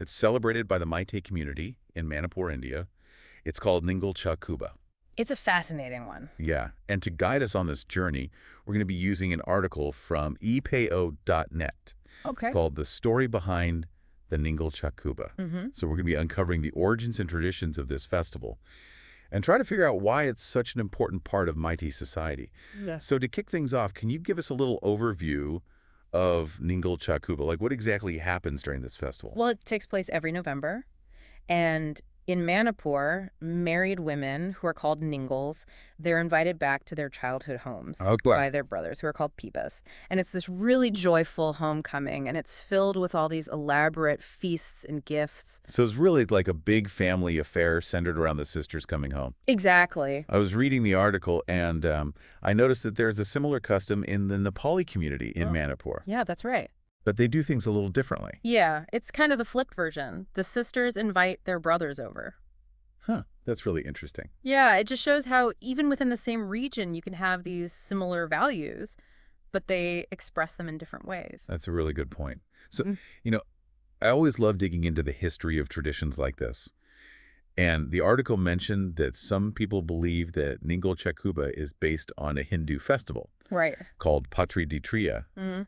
It's celebrated by the Meitei community in Manipur, India. It's called Ningal Chakuba. It's a fascinating one. Yeah, and to guide us on this journey, we're going to be using an article from epao.net Okay. called The Story Behind the Ningal Chakuba. So we're going to be uncovering the origins and traditions of this festival and try to figure out why it's such an important part of Meitei society. Yes. So to kick things off, can you give us a little overview of Ningal Chakuba? Like what exactly happens during this festival? Well, it takes place every November. And in Manipur, married women who are called Ningals, they're invited back to their childhood homes Okay. by their brothers who are called Pibas. And it's this really joyful homecoming, and it's filled with all these elaborate feasts and gifts. So it's really like a big family affair centered around the sisters coming home. Exactly. I was reading the article, and I noticed that there's a similar custom in the Nepali community in Manipur. Yeah, that's right. But they do things a little differently. Yeah, it's kind of the flipped version. The sisters invite their brothers over. Huh, that's really interesting. Yeah, it just shows how even within the same region, you can have these similar values, but they express them in different ways. That's a really good point. So, Mm. you know, I always love digging into the history of traditions like this. And the article mentioned that some people believe that Ningal Chakuba is based on a Hindu festival Right. called Patri Ditriya. Hmm.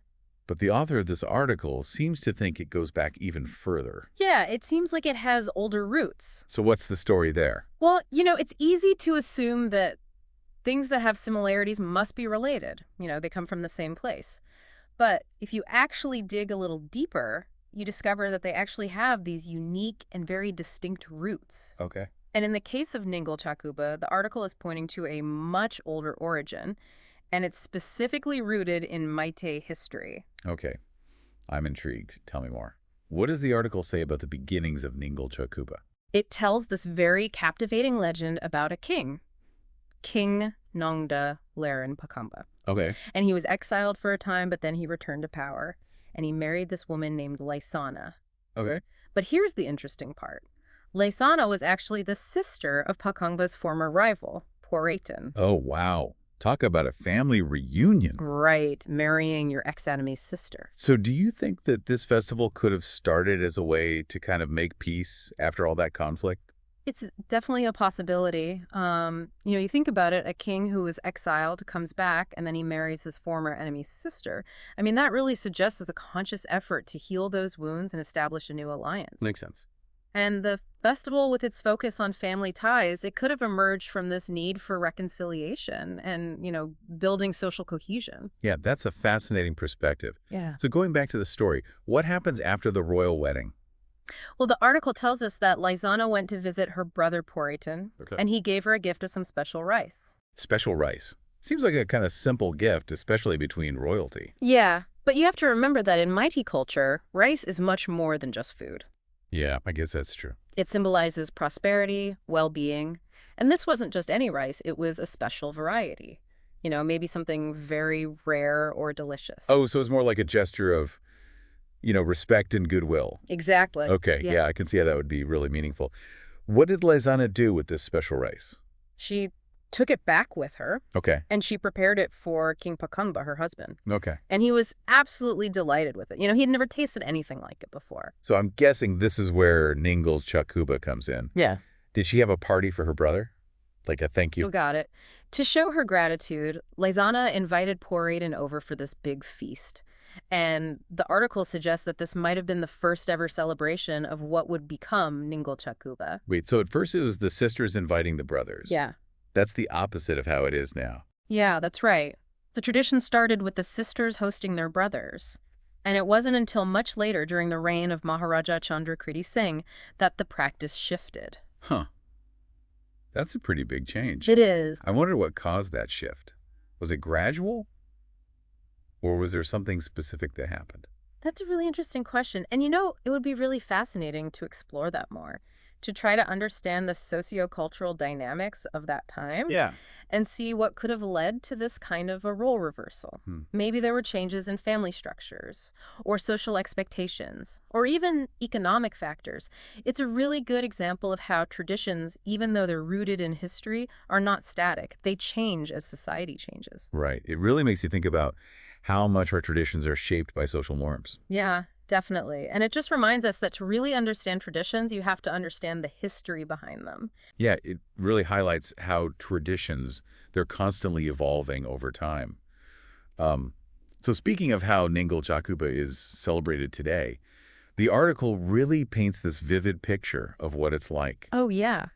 But the author of this article seems to think it goes back even further. Yeah, it seems like it has older roots. So what's the story there? Well, it's easy to assume that things that have similarities must be related. They come from the same place. But if you actually dig a little deeper, you discover that they actually have these unique and very distinct roots. Okay. And in the case of Ningal Chakuba, the article is pointing to a much older origin, and it's specifically rooted in Meitei history. Okay. I'm intrigued. Tell me more. What does the article say about the beginnings of Ningal Chakuba? It tells this very captivating legend about a king, King Nongda Laren Pakamba. Okay. And he was exiled for a time, but then he returned to power, and he married this woman named Laisana. Okay. But here's the interesting part. Laisana was actually the sister of Pakamba's former rival, Poraitan. Oh, wow. Talk about a family reunion. Right, marrying your ex-enemy's sister. So do you think that this festival could have started as a way to kind of make peace after all that conflict? It's definitely a possibility. You think about it, a king who was exiled comes back and then he marries his former enemy's sister. I mean, that really suggests a conscious effort to heal those wounds and establish a new alliance. Makes sense. And the festival, with its focus on family ties, it could have emerged from this need for reconciliation and, building social cohesion. Yeah, that's a fascinating perspective. Yeah. So going back to the story, what happens after the royal wedding? Well, the article tells us that Laisana went to visit her brother Poraitan, Okay. and he gave her a gift of some special rice. Special rice. Seems like a kind of simple gift, especially between royalty. Yeah, but you have to remember that in Meitei culture, rice is much more than just food. Yeah, I guess that's true. It symbolizes prosperity, well-being, and this wasn't just any rice, it was a special variety. Maybe something very rare or delicious. Oh, so it's more like a gesture of, respect and goodwill. Exactly. Okay, yeah, I can see how that would be really meaningful. What did Laisana do with this special rice? She took it back with her, Okay, and she prepared it for King Pakamba, her husband. okay. And he was absolutely delighted with it. He'd never tasted anything like it before. So I'm guessing this is where Ningal Chakuba comes in. Yeah. Did she have a party for her brother? Like a thank you? You got it. To show her gratitude, Laisana invited Poraitan over for this big feast. And the article suggests that this might have been the first ever celebration of what would become Ningal Chakuba. Wait, so at first it was the sisters inviting the brothers. Yeah. That's the opposite of how it is now. Yeah, that's right. The tradition started with the sisters hosting their brothers. And it wasn't until much later, during the reign of Maharaja Chandrakriti Singh, that the practice shifted. Huh. That's a pretty big change. It is. I wonder what caused that shift. Was it gradual? Or was there something specific that happened? That's a really interesting question. And it would be really fascinating to explore that more, to try to understand the sociocultural dynamics of that time. Yeah. And see what could have led to this kind of a role reversal. Maybe there were changes in family structures, or social expectations, or even economic factors. It's a really good example of how traditions, even though they're rooted in history, are not static. They change as society changes. Right. It really makes you think about how much our traditions are shaped by social norms. Yeah. Definitely. And it just reminds us that to really understand traditions, you have to understand the history behind them. Yeah, it really highlights how traditions, they're constantly evolving over time. Um, so speaking of how Ningol Chakuba is celebrated today, the article really paints this vivid picture of what it's like. Oh, yeah.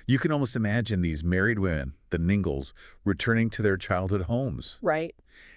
You can almost imagine these married women, the Ningols, returning to their childhood homes, Right.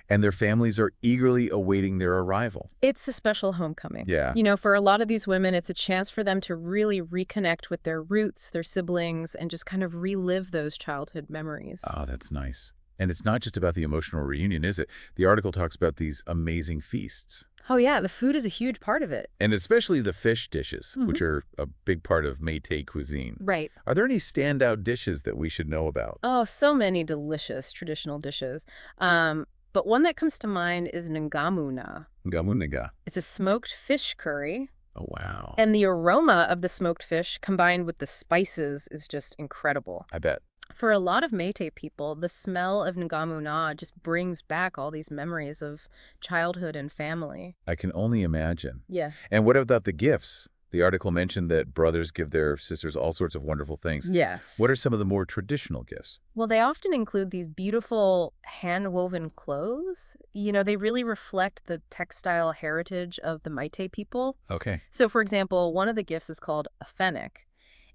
and their families are eagerly awaiting their arrival. It's a special homecoming. Yeah. For a lot of these women, it's a chance for them to really reconnect with their roots, their siblings, and just kind of relive those childhood memories. Oh, that's nice. And it's not just about the emotional reunion, is it? The article talks about these amazing feasts. Oh, yeah, the food is a huge part of it. And especially the fish dishes, which are a big part of Métis cuisine. Right. Are there any standout dishes that we should know about? Oh, so many delicious traditional dishes. But one that comes to mind is ngamuna. Gamuniga. It's a smoked fish curry, Oh, wow. and the aroma of the smoked fish combined with the spices is just incredible. I bet. For a lot of Métis people, the smell of ngamuna just brings back all these memories of childhood and family. I can only imagine. Yeah. And what about the gifts? The article mentioned that brothers give their sisters all sorts of wonderful things. Yes. What are some of the more traditional gifts? Well, they often include these beautiful hand-woven clothes. They really reflect the textile heritage of the Métis people. Okay. So, for example, one of the gifts is called a fennec.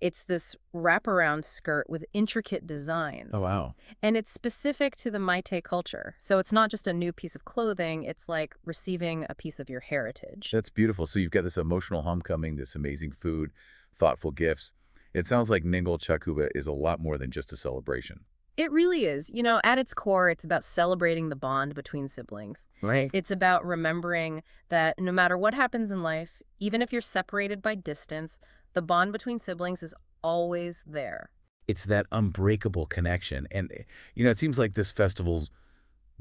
It's this wraparound skirt with intricate designs. Oh, wow. And it's specific to the Métis culture. So it's not just a new piece of clothing, it's like receiving a piece of your heritage. That's beautiful. So you've got this emotional homecoming, this amazing food, thoughtful gifts. It sounds like Ningol Chakuba is a lot more than just a celebration. It really is. At its core, it's about celebrating the bond between siblings. Right. It's about remembering that no matter what happens in life, even if you're separated by distance, the bond between siblings is always there. It's that unbreakable connection. And, it seems like this festival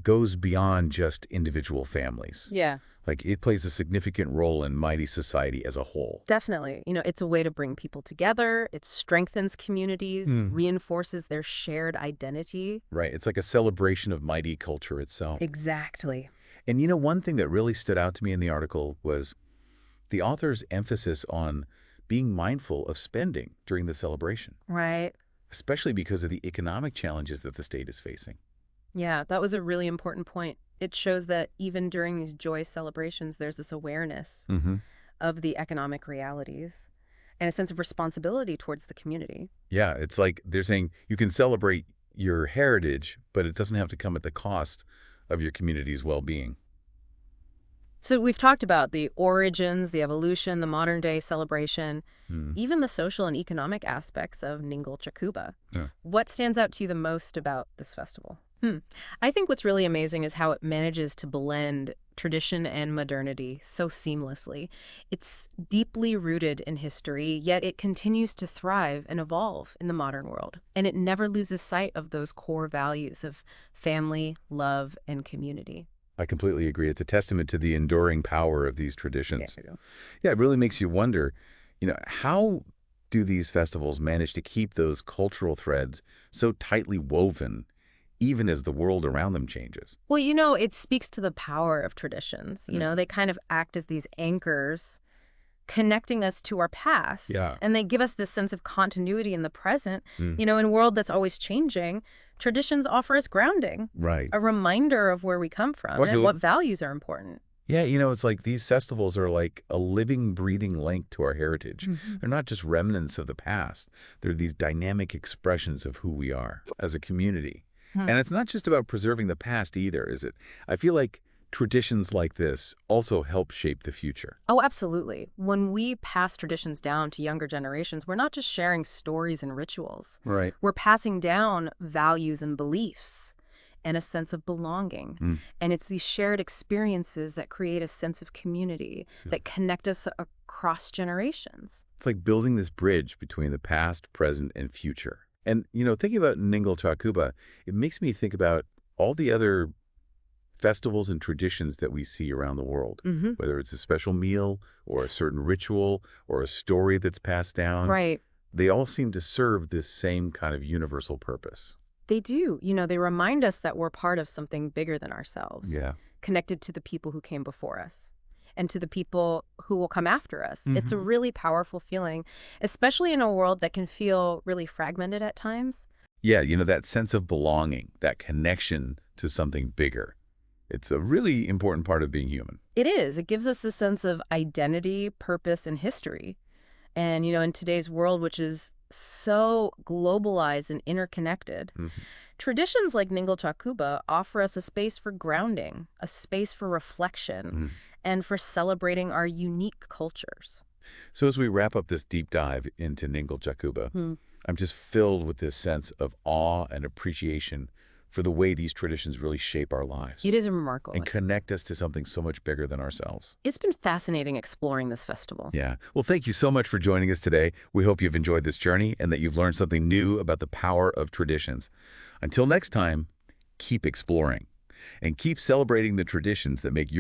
goes beyond just individual families. Yeah. Like, it plays a significant role in Métis society as a whole. Definitely. It's a way to bring people together. It strengthens communities, reinforces their shared identity. Right. It's like a celebration of Métis culture itself. Exactly. And, one thing that really stood out to me in the article was the author's emphasis on being mindful of spending during the celebration, Right. especially because of the economic challenges that the state is facing. Yeah, that was a really important point. It shows that even during these joyous celebrations, there's this awareness of the economic realities and a sense of responsibility towards the community. Yeah, it's like they're saying you can celebrate your heritage, but it doesn't have to come at the cost of your community's well-being. So we've talked about the origins, the evolution, the modern day celebration, even the social and economic aspects of Ningol Chakuba. Yeah. What stands out to you the most about this festival? I think what's really amazing is how it manages to blend tradition and modernity so seamlessly. It's deeply rooted in history, yet it continues to thrive and evolve in the modern world. And it never loses sight of those core values of family, love, and community. I completely agree. It's a testament to the enduring power of these traditions. Yeah, it really makes you wonder, how do these festivals manage to keep those cultural threads so tightly woven, even as the world around them changes? Well, it speaks to the power of traditions. They kind of act as these anchors connecting us to our past. Yeah. And they give us this sense of continuity in the present. In a world that's always changing, traditions offer us grounding, Right. a reminder of where we come from and what values are important. Yeah, it's like these festivals are like a living, breathing link to our heritage. They're not just remnants of the past. They're these dynamic expressions of who we are as a community. And it's not just about preserving the past either, is it? I feel like traditions like this also help shape the future. Oh, absolutely. When we pass traditions down to younger generations, we're not just sharing stories and rituals. Right. We're passing down values and beliefs and a sense of belonging. And it's these shared experiences that create a sense of community that connect us across generations. It's like building this bridge between the past, present, and future. And, thinking about Ningol Chakuba, it makes me think about all the other festivals and traditions that we see around the world, whether it's a special meal or a certain ritual or a story that's passed down. Right. They all seem to serve this same kind of universal purpose. They do. They remind us that we're part of something bigger than ourselves, Yeah. connected to the people who came before us. and to the people who will come after us. It's a really powerful feeling, especially in a world that can feel really fragmented at times. Yeah, that sense of belonging, that connection to something bigger. It's a really important part of being human. It is. It gives us a sense of identity, purpose, and history. And, in today's world, which is so globalized and interconnected, traditions like Ningal Chakuba offer us a space for grounding, a space for reflection, and for celebrating our unique cultures. So as we wrap up this deep dive into Ningal Chakuba, I'm just filled with this sense of awe and appreciation for the way these traditions really shape our lives. It is remarkable. And connect us to something so much bigger than ourselves. It's been fascinating exploring this festival. Yeah. Well, thank you so much for joining us today. We hope you've enjoyed this journey and that you've learned something new about the power of traditions. Until next time, keep exploring and keep celebrating the traditions that make your